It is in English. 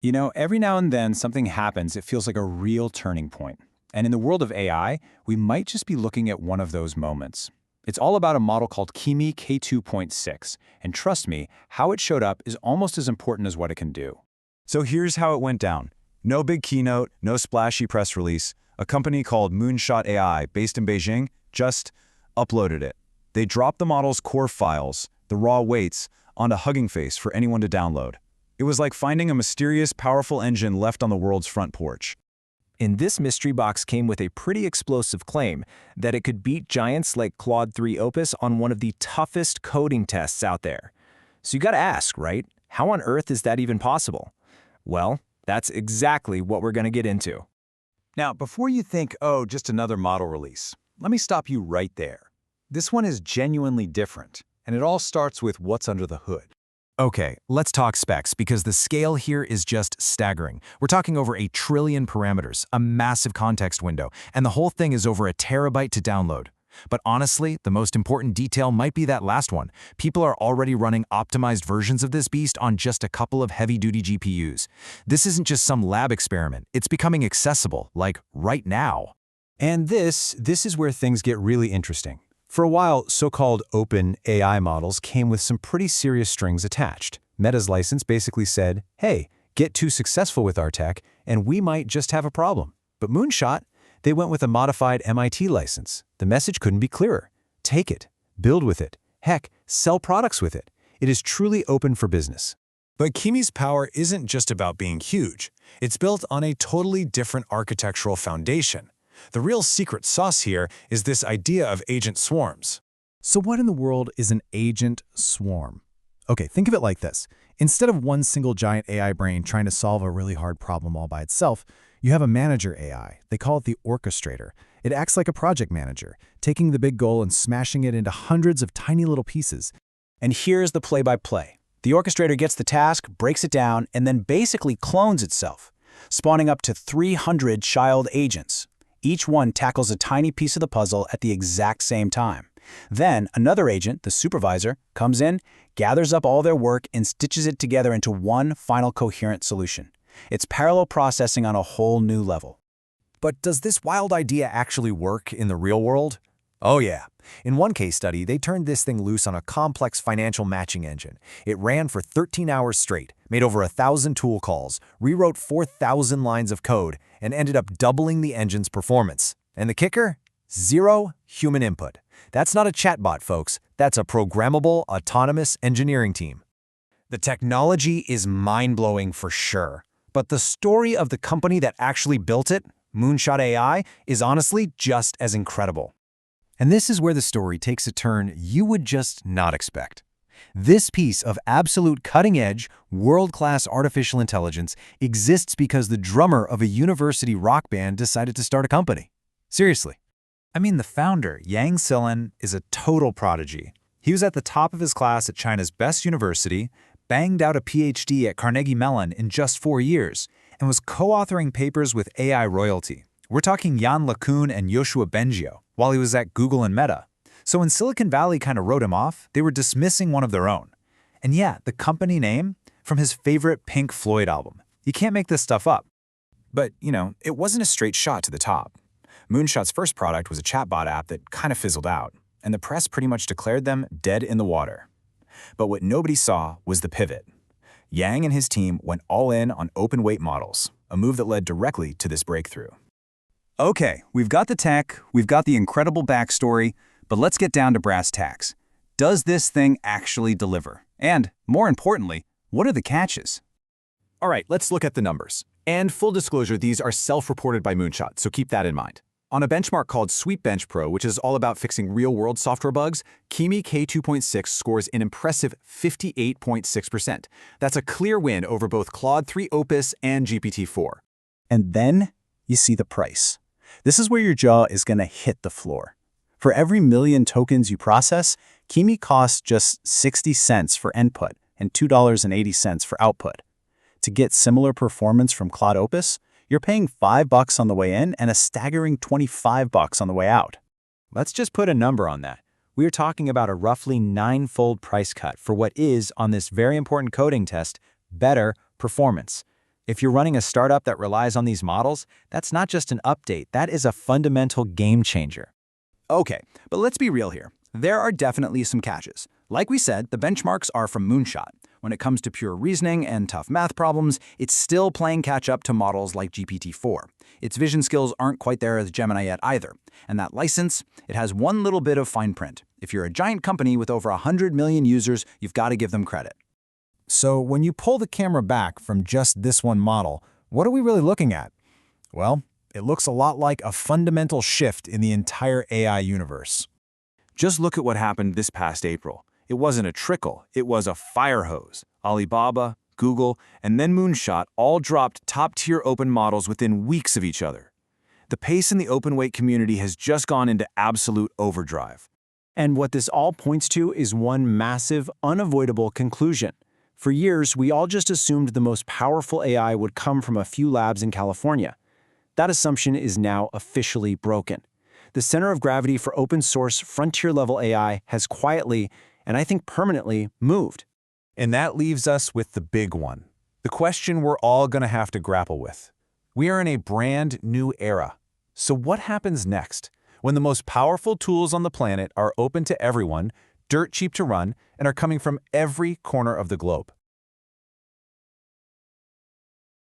You know, every now and then something happens, it feels like a real turning point. And in the world of AI, we might just be looking at one of those moments. It's all about a model called Kimi K2.6, and trust me, how it showed up is almost as important as what it can do. So here's how it went down. No big keynote, no splashy press release. A company called Moonshot AI, based in Beijing, just uploaded it. They dropped the model's core files, the raw weights, onto Hugging Face for anyone to download. It was like finding a mysterious, powerful engine left on the world's front porch. And this mystery box came with a pretty explosive claim that it could beat giants like Claude 3 Opus on one of the toughest coding tests out there. So you gotta ask, right? How on earth is that even possible? Well, that's exactly what we're gonna get into. Now, before you think, oh, just another model release, let me stop you right there. This one is genuinely different, and it all starts with what's under the hood. Okay, let's talk specs because the scale here is just staggering. We're talking over 1 trillion parameters, a massive context window, and the whole thing is over 1 terabyte to download. But honestly, the most important detail might be that last one. People are already running optimized versions of this beast on just a couple of heavy-duty GPUs. This isn't just some lab experiment. It's becoming accessible, like right now. And this is where things get really interesting. For a while, so-called open AI models came with some pretty serious strings attached. Meta's license basically said, hey, get too successful with our tech, and we might just have a problem. But Moonshot, they went with a modified MIT license. The message couldn't be clearer. Take it, build with it, heck, sell products with it. It is truly open for business. But Kimi's power isn't just about being huge. It's built on a totally different architectural foundation. The real secret sauce here is this idea of agent swarms. So what in the world is an agent swarm? Okay, think of it like this. Instead of one single giant AI brain trying to solve a really hard problem all by itself, you have a manager AI. They call it the orchestrator. It acts like a project manager, taking the big goal and smashing it into hundreds of tiny little pieces. And here's the play-by-play. The orchestrator gets the task, breaks it down, and then basically clones itself, spawning up to 300 child agents. Each one tackles a tiny piece of the puzzle at the exact same time. Then another agent, the supervisor, comes in, gathers up all their work, and stitches it together into one final coherent solution. It's parallel processing on a whole new level. But does this wild idea actually work in the real world? Oh yeah. In one case study, they turned this thing loose on a complex financial matching engine. It ran for 13 hours straight, made over 1,000 tool calls, rewrote 4,000 lines of code, and ended up doubling the engine's performance. And the kicker? Zero human input. That's not a chatbot, folks. That's a programmable, autonomous engineering team. The technology is mind-blowing for sure, but the story of the company that actually built it, Moonshot AI, is honestly just as incredible. And this is where the story takes a turn you would just not expect. This piece of absolute cutting-edge, world-class artificial intelligence exists because the drummer of a university rock band decided to start a company. Seriously. I mean, the founder, Yang Silin, is a total prodigy. He was at the top of his class at China's best university, banged out a PhD at Carnegie Mellon in just 4 years, and was co-authoring papers with AI royalty. We're talking Jan LeCun and Yoshua Bengio, while he was at Google and Meta. So when Silicon Valley kind of wrote him off, they were dismissing one of their own. And yeah, the company name, from his favorite Pink Floyd album. You can't make this stuff up. But, you know, it wasn't a straight shot to the top. Moonshot's first product was a chatbot app that kind of fizzled out, and the press pretty much declared them dead in the water. But what nobody saw was the pivot. Yang and his team went all in on open weight models, a move that led directly to this breakthrough. Okay, we've got the tech, we've got the incredible backstory, but let's get down to brass tacks. Does this thing actually deliver? And, more importantly, what are the catches? All right, let's look at the numbers. And full disclosure, these are self-reported by Moonshot, so keep that in mind. On a benchmark called Sweetbench Pro, which is all about fixing real-world software bugs, Kimi K2.6 scores an impressive 58.6%. That's a clear win over both Claude 3 Opus and GPT-4. And then you see the price. This is where your jaw is going to hit the floor. For every million tokens you process, Kimi costs just 60 cents for input and $2.80 for output. To get similar performance from Claude Opus, you're paying $5 on the way in and a staggering $25 on the way out. Let's just put a number on that. We're talking about a roughly 9-fold price cut for what is, on this very important coding test, better performance. If you're running a startup that relies on these models, that's not just an update, that is a fundamental game changer. Okay, but let's be real here. There are definitely some catches. Like we said, the benchmarks are from Moonshot. When it comes to pure reasoning and tough math problems, it's still playing catch-up to models like GPT-4. Its vision skills aren't quite there as Gemini yet either. And that license, it has one little bit of fine print. If you're a giant company with over 100 million users, you've got to give them credit. So when you pull the camera back from just this one model, what are we really looking at? Well, it looks a lot like a fundamental shift in the entire AI universe. Just look at what happened this past April. It wasn't a trickle, it was a fire hose. Alibaba, Google, and then Moonshot all dropped top-tier open models within weeks of each other. The pace in the open-weight community has just gone into absolute overdrive. And what this all points to is one massive, unavoidable conclusion. For years, we all just assumed the most powerful AI would come from a few labs in California. That assumption is now officially broken. The center of gravity for open-source, frontier-level AI has quietly, and I think permanently, moved. And that leaves us with the big one, the question we're all going to have to grapple with. We are in a brand new era. So what happens next, when the most powerful tools on the planet are open to everyone, dirt cheap to run, and are coming from every corner of the globe?